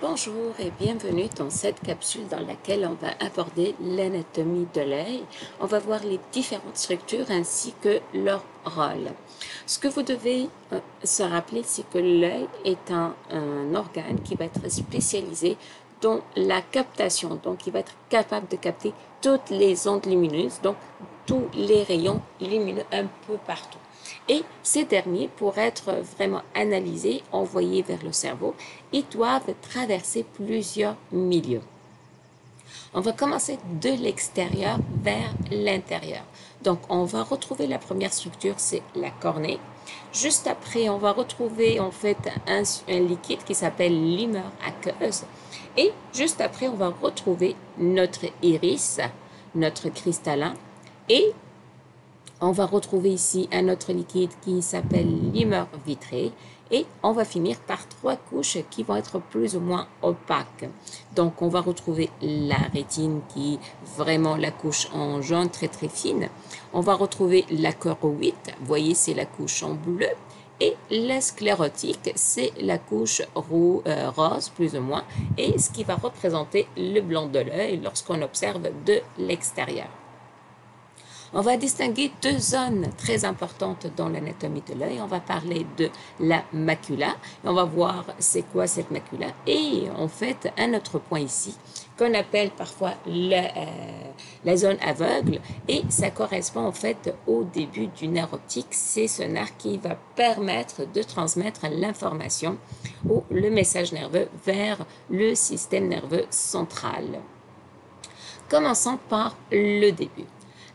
Bonjour et bienvenue dans cette capsule dans laquelle on va aborder l'anatomie de l'œil. On va voir les différentes structures ainsi que leur rôle. Ce que vous devez se rappeler, c'est que l'œil est un organe qui va être spécialisé dans la captation. Donc, il va être capable de capter toutes les ondes lumineuses, donc tous les rayons lumineux un peu partout. Et ces derniers, pour être vraiment analysés, envoyés vers le cerveau, ils doivent traverser plusieurs milieux. On va commencer de l'extérieur vers l'intérieur. Donc, on va retrouver la première structure, c'est la cornée. Juste après, on va retrouver en fait un liquide qui s'appelle l'humeur aqueuse. Et juste après, on va retrouver notre iris, notre cristallin. Et on va retrouver ici un autre liquide qui s'appelle l'humeur vitrée et on va finir par trois couches qui vont être plus ou moins opaques. Donc, on va retrouver la rétine qui est vraiment la couche en jaune très très fine. On va retrouver la choroïde, vous voyez, c'est la couche en bleu. Et la sclérotique, c'est la couche rose, plus ou moins, et ce qui va représenter le blanc de l'œil lorsqu'on observe de l'extérieur. On va distinguer deux zones très importantes dans l'anatomie de l'œil. On va parler de la macula. On va voir c'est quoi cette macula. Et en fait, un autre point ici qu'on appelle parfois la zone aveugle. Et ça correspond en fait au début du nerf optique. C'est ce nerf qui va permettre de transmettre l'information ou le message nerveux vers le système nerveux central. Commençons par le début.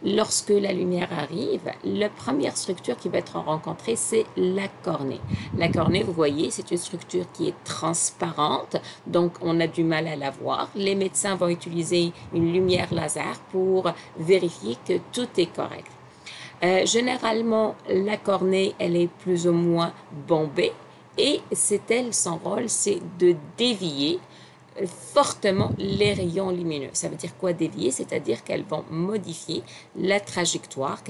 Lorsque la lumière arrive, la première structure qui va être rencontrée, c'est la cornée. La cornée, vous voyez, c'est une structure qui est transparente, donc on a du mal à la voir. Les médecins vont utiliser une lumière laser pour vérifier que tout est correct. Généralement, la cornée, elle est plus ou moins bombée et c'est elle, son rôle, c'est de dévier fortement les rayons lumineux. Ça veut dire quoi dévier? C'est-à-dire qu'elles vont modifier la trajectoire,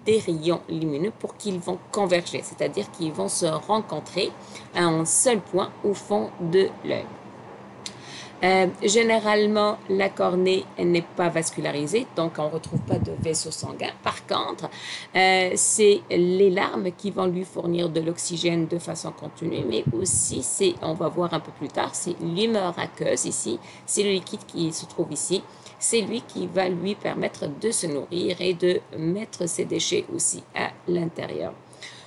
des rayons lumineux pour qu'ils vont converger, c'est-à-dire qu'ils vont se rencontrer à un seul point au fond de l'œil. Généralement, la cornée n'est pas vascularisée, donc on ne retrouve pas de vaisseau sanguin. Par contre, c'est les larmes qui vont lui fournir de l'oxygène de façon continue, mais aussi, on va voir un peu plus tard, c'est l'humeur aqueuse ici, c'est le liquide qui se trouve ici. C'est lui qui va lui permettre de se nourrir et de mettre ses déchets aussi à l'intérieur.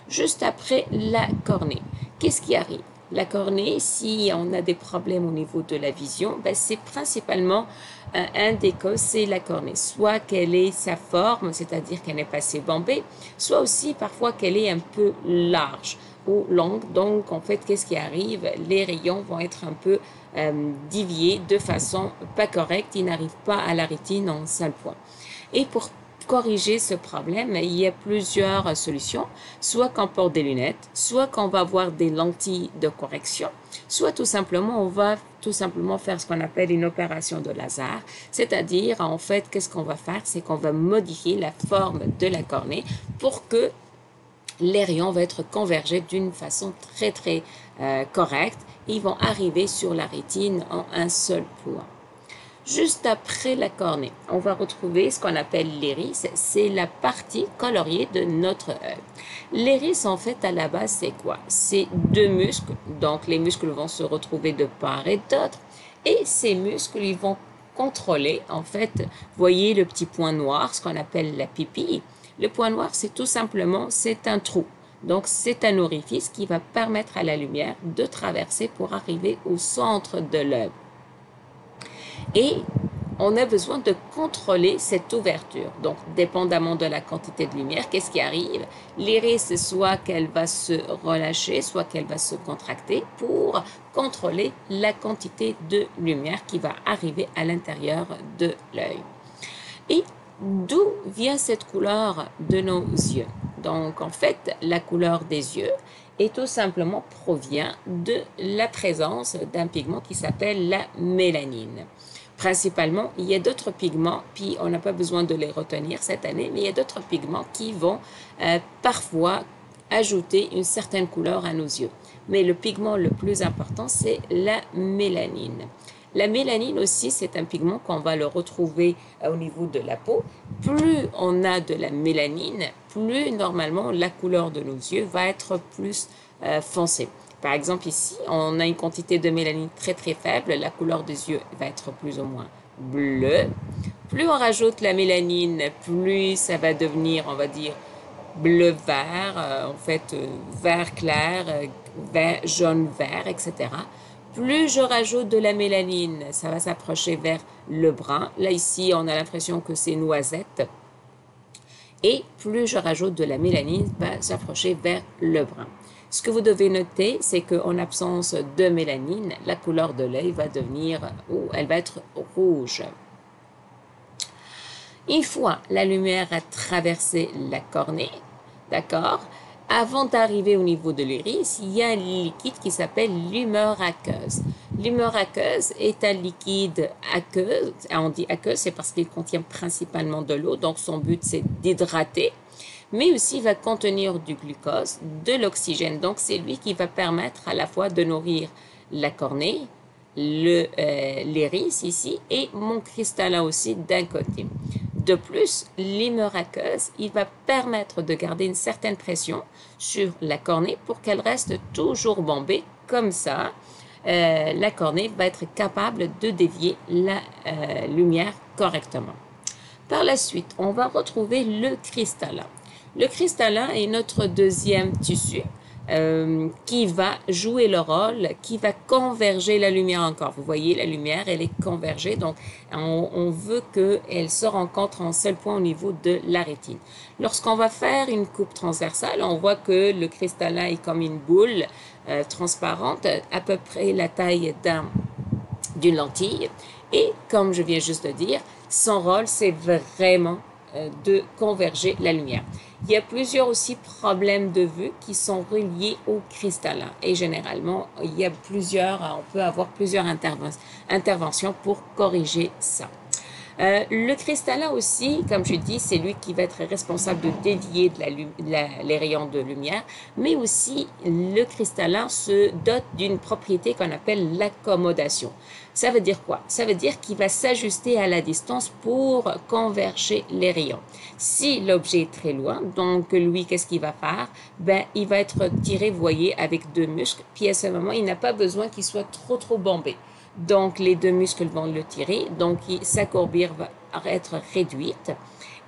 Juste après la cornée, qu'est-ce qui arrive? La cornée, si on a des problèmes au niveau de la vision, ben c'est principalement un des causes, c'est la cornée. Soit qu'elle ait sa forme, c'est-à-dire qu'elle n'est pas assez bombée, soit aussi parfois qu'elle est un peu large ou longue. Donc, en fait, qu'est-ce qui arrive? Les rayons vont être un peu déviés de façon pas correcte. Ils n'arrivent pas à la rétine en seul point. Et pour corriger ce problème, il y a plusieurs solutions. Soit qu'on porte des lunettes, soit qu'on va avoir des lentilles de correction, soit tout simplement, on va tout simplement faire ce qu'on appelle une opération de laser. C'est-à-dire, en fait, qu'est-ce qu'on va faire? C'est qu'on va modifier la forme de la cornée pour que les rayons vont être convergés d'une façon très, très correcte. Ils vont arriver sur la rétine en un seul point. Juste après la cornée, on va retrouver ce qu'on appelle l'iris. C'est la partie coloriée de notre œil. L'iris, en fait, à la base, c'est quoi? C'est deux muscles. Donc, les muscles vont se retrouver de part et d'autre. Et ces muscles, ils vont contrôler, en fait, voyez le petit point noir, ce qu'on appelle la pupille. Le point noir, c'est tout simplement, c'est un trou. Donc, c'est un orifice qui va permettre à la lumière de traverser pour arriver au centre de l'œil. Et on a besoin de contrôler cette ouverture. Donc, dépendamment de la quantité de lumière, qu'est-ce qui arrive? L'iris, soit qu'elle va se relâcher, soit qu'elle va se contracter pour contrôler la quantité de lumière qui va arriver à l'intérieur de l'œil. Et d'où vient cette couleur de nos yeux? Donc, en fait, la couleur des yeux et tout simplement provient de la présence d'un pigment qui s'appelle la mélanine. Principalement, il y a d'autres pigments, puis on n'a pas besoin de les retenir cette année, mais il y a d'autres pigments qui vont parfois ajouter une certaine couleur à nos yeux. mais le pigment le plus important, c'est la mélanine. La mélanine aussi, c'est un pigment qu'on va le retrouver au niveau de la peau. Plus on a de la mélanine, plus normalement la couleur de nos yeux va être plus foncée. Par exemple, ici, on a une quantité de mélanine très très faible. La couleur des yeux va être plus ou moins bleue. Plus on rajoute la mélanine, plus ça va devenir, on va dire, bleu-vert, en fait, vert clair, vert, jaune-vert, etc. Plus je rajoute de la mélanine, ça va s'approcher vers le brun. Là, ici, on a l'impression que c'est noisette. Et plus je rajoute de la mélanine, va s'approcher vers le brun. Ce que vous devez noter, c'est qu'en absence de mélanine, la couleur de l'œil va devenir, ou elle va être rouge. Une fois la lumière a traversé la cornée, d'accord, avant d'arriver au niveau de l'iris, il y a un liquide qui s'appelle l'humeur aqueuse. L'humeur aqueuse est un liquide aqueux. On dit aqueux, c'est parce qu'il contient principalement de l'eau, donc son but c'est d'hydrater, mais aussi va contenir du glucose, de l'oxygène. Donc c'est lui qui va permettre à la fois de nourrir la cornée, l'iris ici et mon cristallin aussi d'un côté. De plus, l'humeur aqueuse, il va permettre de garder une certaine pression sur la cornée pour qu'elle reste toujours bombée. Comme ça, la cornée va être capable de dévier la lumière correctement. Par la suite, on va retrouver le cristallin. Le cristallin est notre deuxième tissu qui va jouer le rôle, qui va converger la lumière encore. Vous voyez, la lumière, elle est convergée, donc on veut qu'elle se rencontre en seul point au niveau de la rétine. Lorsqu'on va faire une coupe transversale, on voit que le cristallin est comme une boule transparente, à peu près la taille d'une lentille. Et comme je viens juste de dire, son rôle, c'est vraiment de converger la lumière. Il y a plusieurs aussi problèmes de vue qui sont reliés au cristallin. Et généralement, il y a on peut avoir plusieurs interventions pour corriger ça. Le cristallin aussi, comme je dis, c'est lui qui va être responsable de dévier les rayons de lumière, mais aussi le cristallin se dote d'une propriété qu'on appelle l'accommodation. Ça veut dire quoi? Ça veut dire qu'il va s'ajuster à la distance pour converger les rayons. Si l'objet est très loin, donc lui, qu'est-ce qu'il va faire? Ben, il va être tiré, vous voyez, avec deux muscles, puis à ce moment, il n'a pas besoin qu'il soit trop bombé. Donc, les deux muscles vont le tirer, donc sa courbure va être réduite.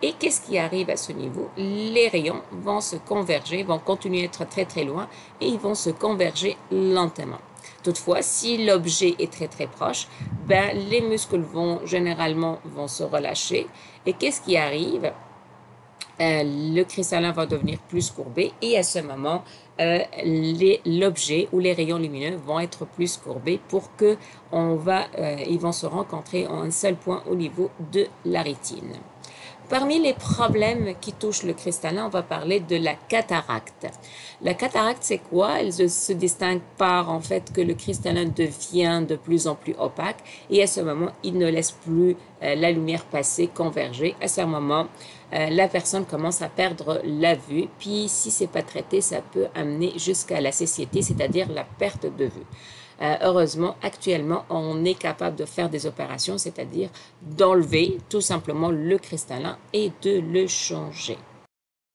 Et qu'est-ce qui arrive à ce niveau? Les rayons vont se converger, vont continuer à être très loin et ils vont se converger lentement. Toutefois, si l'objet est très proche, ben, les muscles généralement se relâcher. Et qu'est-ce qui arrive? Le cristallin va devenir plus courbé et à ce moment, l'objet ou les rayons lumineux vont être plus courbés pour que ils vont se rencontrer en un seul point au niveau de la rétine. Parmi les problèmes qui touchent le cristallin, on va parler de la cataracte. La cataracte, c'est quoi? Elle se distingue par en fait que le cristallin devient de plus en plus opaque et à ce moment, il ne laisse plus la lumière passer, converger. À ce moment, la personne commence à perdre la vue. Puis, si c'est pas traité, ça peut amener jusqu'à la cécité, c'est-à-dire la perte de vue. Heureusement, actuellement, on est capable de faire des opérations, c'est-à-dire d'enlever tout simplement le cristallin et de le changer.